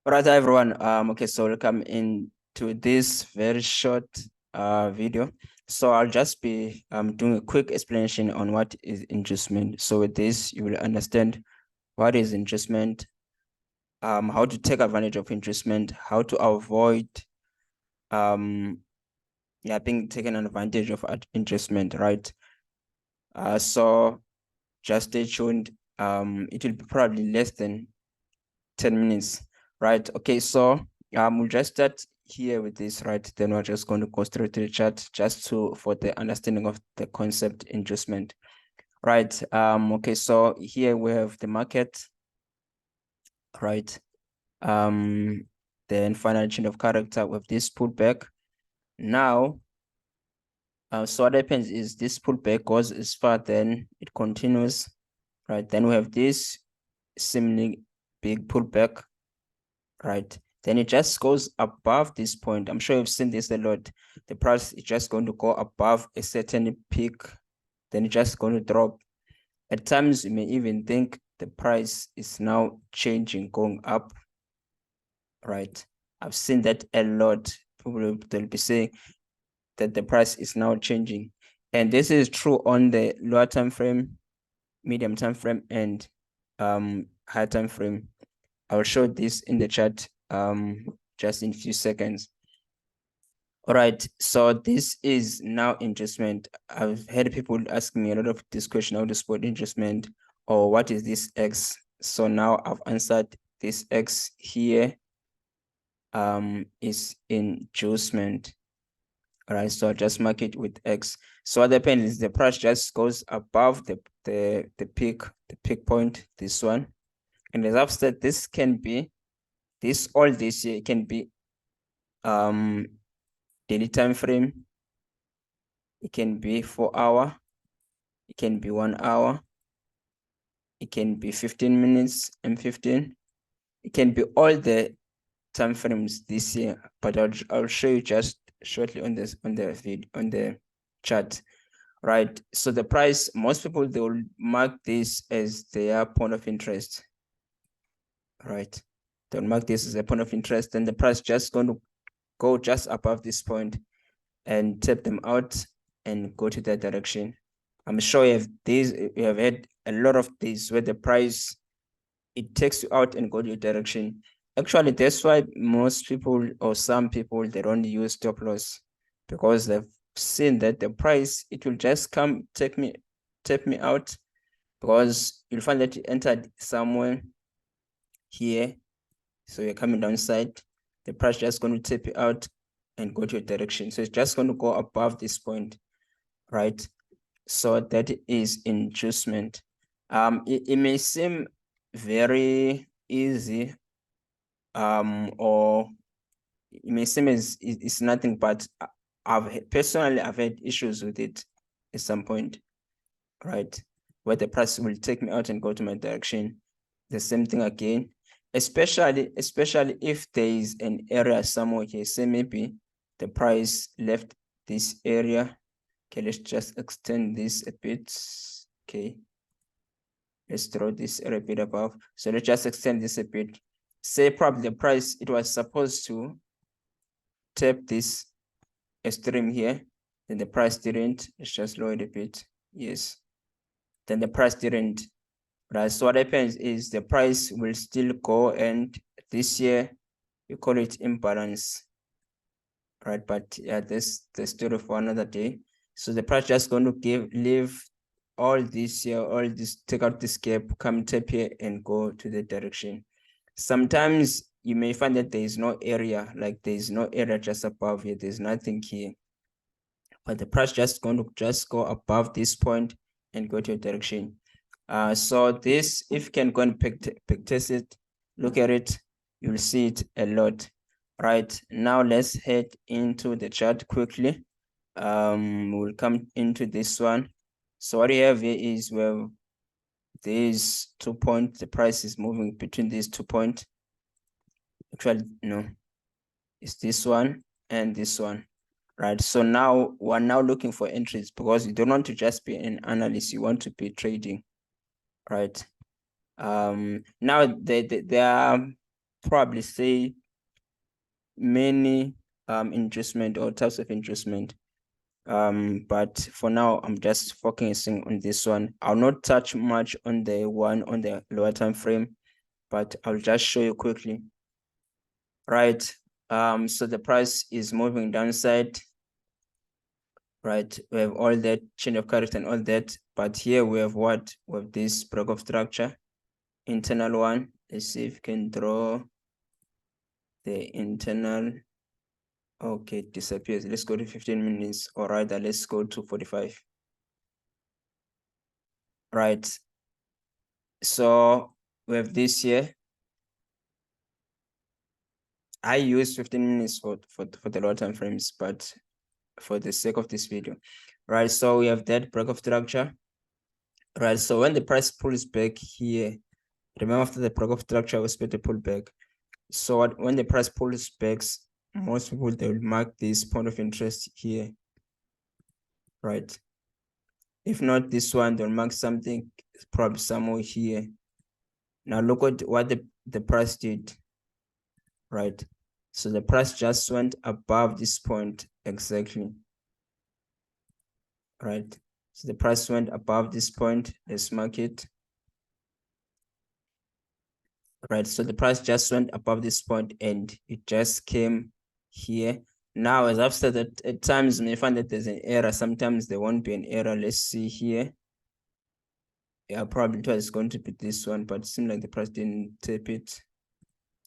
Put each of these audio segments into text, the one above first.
All right, everyone. Okay, so welcome into this very short video. So I'll just be doing a quick explanation on what is inducement. So with this, you will understand what is inducement, how to take advantage of inducement, how to avoid being taken advantage of inducement, right? So just stay tuned. It will be probably less than 10 minutes, right? Okay, so we'll just start here with this, right? Then we're just going to go straight to the chart just for the understanding of the concept inducement, right? Okay, so here we have the market, right? Then final chain of character with this pullback. Now, so what happens is this pullback goes as far, then it continues, right? Then we have this seemingly big pullback, right? Then it just goes above this point. I'm sure you've seen this a lot. The price is just going to go above a certain peak, then it's just going to drop. At times, you may even think the price is now changing, going up, right? I've seen that a lot. People will be saying that the price is now changing. And this is true on the lower time frame, medium time frame, and high time frame. I'll show this in the chat just in a few seconds. All right, so this is now inducement. I've had people asking me a lot of this question, how to spot inducement, or what is this X? So now I've answered this X here is inducement. All right, so I'll just mark it with X. So what happens is the price just goes above the peak point, this one. And as I've said, this can be all this here can be daily time frame, it can be 4 hour, it can be 1 hour, it can be 15 minutes and 15, it can be all the time frames this year, but I'll show you just shortly on the chart, right? So the price, most people, they will mark this as their point of interest, right? They'll mark this as a point of interest, and the price just going to go just above this point and tap them out and go to that direction. I'm sure you have had a lot of these where the price, it takes you out and go to your direction. Actually, that's why most people or some people, they don't use stop loss, because they've seen that the price, it will just come tap me out, because you'll find that you entered somewhere here. So you're coming downside, the price just going to tap you out and go to your direction. So it's just going to go above this point, right? So that is inducement. It may seem very easy, or it may seem as it's nothing, but I've had issues with it at some point, right? Where the price will take me out and go to my direction. The same thing again, especially if there is an area somewhere here. Say maybe the price left this area. Okay, let's just extend this a bit. Okay, let's draw this area a bit above. So let's just extend this a bit. Say probably the price, it was supposed to tap this extreme here, then the price didn't. Let's just lower it a bit. Yes, then the price didn't. Right, so what happens is the price will still go, and this year you call it imbalance, right? But yeah, this the story for another day. So the price just going to leave all this here, all this, take out this gap, come tap here and go to the direction. Sometimes you may find that there is no area, like there is no area just above here, there's nothing here, but the price just going to just go above this point and go to a direction. So this, if you can go and pick test it, look at it, you'll see it a lot. Right, now let's head into the chart quickly. We'll come into this one. So what you have here is, well, these 2 points, the price is moving between these 2 points. Actually, no, it's this one and this one. Right, so now we're now looking for entries, because you don't want to just be an analyst, you want to be trading, right? Now there are probably say many inducement or types of inducement. But for now, I'm just focusing on this one. I'll not touch much on the one on the lower time frame, but I'll just show you quickly. Right. So the price is moving downside. Right. We have all that change of character and all that, but here we have what? We have this break of structure, internal one. Let's see if we can draw the internal. Okay, it disappears. Let's go to 15 minutes, or rather, let's go to 45. Right. So we have this here. I use 15 minutes for the lower time frames, but for the sake of this video, right? So we have that break of structure, right? So when the price pulls back here, remember after the break of structure, we expect to pull back. So when the price pulls back, most people, they will mark this point of interest here, right? If not this one, they'll mark something probably somewhere here. Now look at what the price did, right? So the price just went above this point exactly, right? So the price went above this point. Let's mark it. Right, so the price just went above this point and it just came here. Now, as I've said, that at times you may find that there's an error. Sometimes there won't be an error. Let's see here. Yeah, probably it was going to be this one, but it seemed like the price didn't tap it.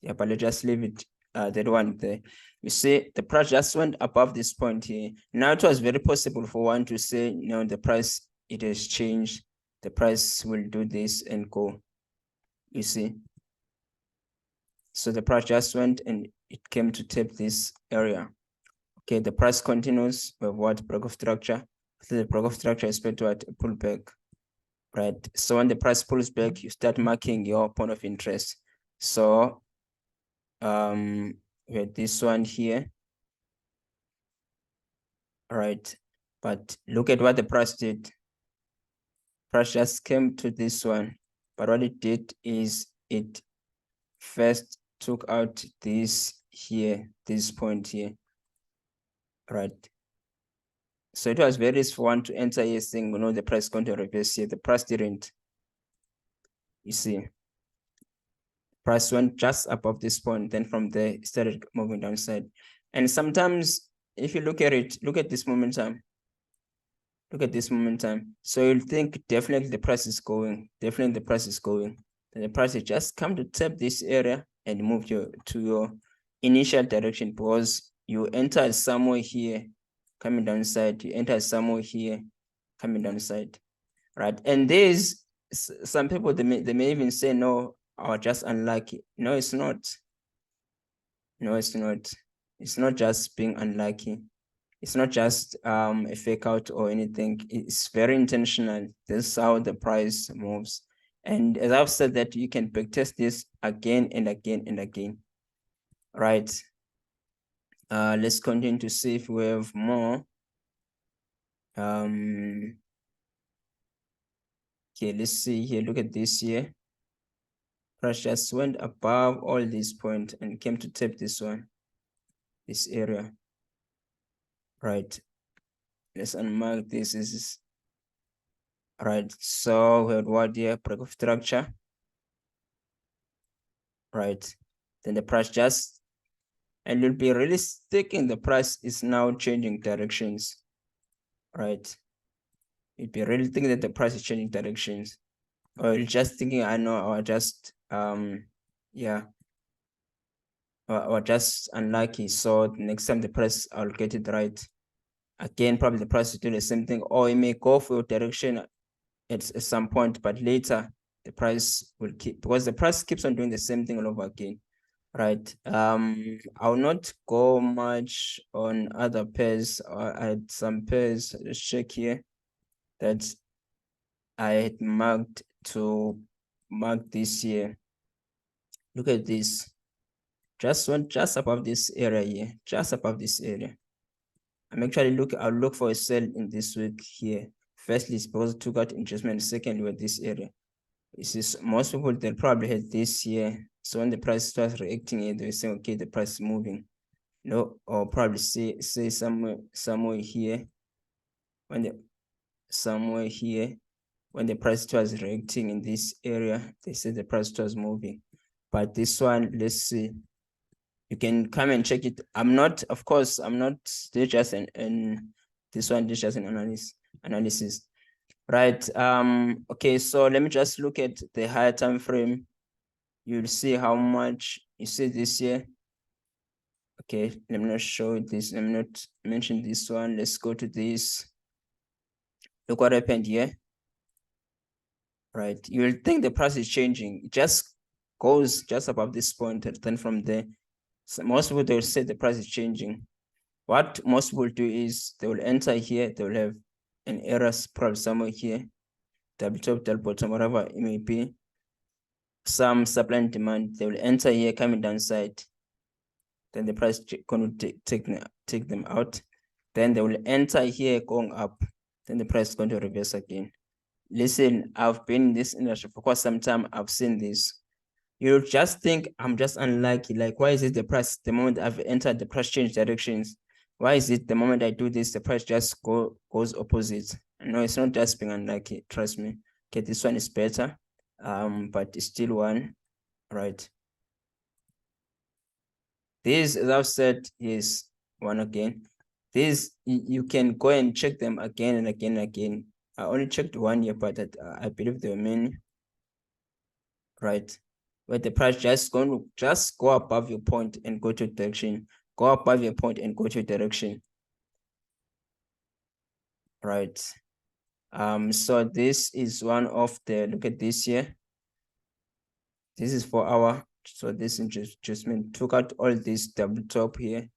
Yeah, but let's just leave it, that one there. You see, the price just went above this point here. Now, it was very possible for one to say, you know, the price, it has changed. The price will do this and go. You see? So the price just went and it came to tap this area. Okay, the price continues with what? Break of structure. So the break of structure is expected to pull back, right? So when the price pulls back, you start marking your point of interest. So we had this one here, right? But look at what the price did. Price just came to this one, but what it did is it first took out this here, this point here, right? So it was very risky for one to enter here saying, you know, the price is going to reverse here. The price didn't. You see, price went just above this point. Then from there, it started moving downside. And sometimes, if you look at it, look at this momentum. Look at this momentum. So you'll think definitely the price is going. Definitely the price is going. Then the price will just come to tap this area and move to your initial direction, because you entered somewhere here, coming downside. You entered somewhere here, coming downside, right? And there's some people, they may even say, no, I was just unlucky. No, it's not. No, it's not. It's not just being unlucky. It's not just a fake out or anything. It's very intentional. This is how the price moves. And as I've said, that you can backtest this again and again and again, right? Let's continue to see if we have more. Okay, let's see here. Look at this here. Price just went above all these points and came to tap this one, this area, right? Let's unmark this. This is right. So we had what here? Break of structure, right? Then the price just, and you'll be really thinking the price is now changing directions, right? You'd be really thinking that the price is changing directions, or you're just thinking, I know, or just yeah, or just unlucky. So next time the price, I'll get it right. Again, probably the price will do the same thing, or it may go for your direction at some point, but later the price will keep, because the price keeps on doing the same thing all over again, right? I'll not go much on other pairs. I had some pairs, let's check here, that I had marked to mark this here. Look at this, just went just above this area here, just above this area. I'm actually I'll look for a sell in this week here. Firstly, it's because it took out inducement. Secondly, with this area. This is most people, they'll probably had this here. So when the price starts reacting here, they say, okay, the price is moving. No, or probably say somewhere here, somewhere here, when the price was reacting in this area, they say the price was moving. But this one, let's see. You can come and check it. I'm not just this one is just an analysis. Right. Okay, so let me just look at the higher time frame. You'll see how much you see this here. Okay, let me not show this. Let me not mention this one. Let's go to this. Look what happened here. Right. You'll think the price is changing. It just goes just above this point, and then from there, so most people, they'll say the price is changing. What most people do is they will enter here, they will have an error probably somewhere here, double top, double bottom, whatever it may be. Some supply and demand, they will enter here coming downside. Then the price going to take them out. Then they will enter here going up. Then the price is going to reverse again. Listen, I've been in this industry for quite some time. I've seen this. You'll just think I'm just unlucky. Like, why is it the price, the moment I've entered, the price change directions? Why is it the moment I do this, the price just goes opposite? No, it's not just being unlucky. Trust me. Okay, this one is better, but it's still one, right? This, as I've said, is one again. This, you can go and check them again and again and again. I only checked one here, but I believe there were many, right? Where the price just going to just go above your point and go to direction, go above your point and go to direction, right? So this is one of the, look at this here. This is 4 hour. So this adjustment took out all this double top here,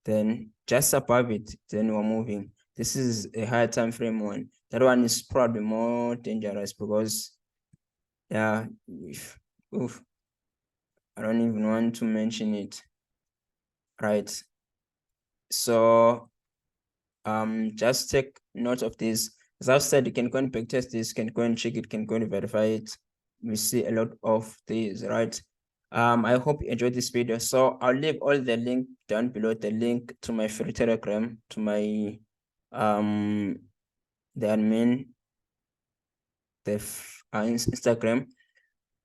then just above it, then we're moving. This is a higher time frame one. That one is probably more dangerous because, yeah, oof, I don't even want to mention it, right? So just take note of this. As I've said, you can go and backtest this, can go and check it, can go and verify it. We see a lot of these, right? I hope you enjoyed this video. So I'll leave all the link down below, the link to my free Telegram, to my the admin, the Instagram,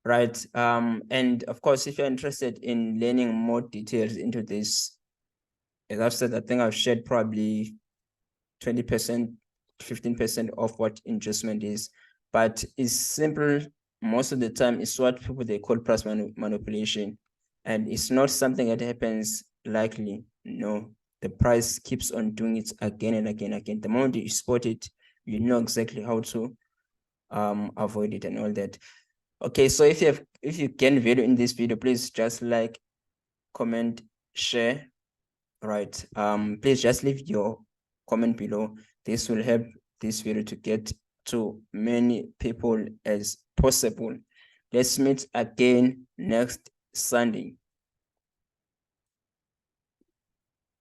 right? And of course, if you're interested in learning more details into this, as I've said, I think I've shared probably 20%, 15% of what inducement is, but it's simple. Most of the time, it's what people they call price manipulation, and it's not something that happens likely. No, the price keeps on doing it again and again and again. The moment you spot it, you know exactly how to avoid it and all that. Okay, so if you gain value in this video, please just like, comment, share, right? Please just leave your comment below. This will help this video to get to many people as possible. Let's meet again next Sunday.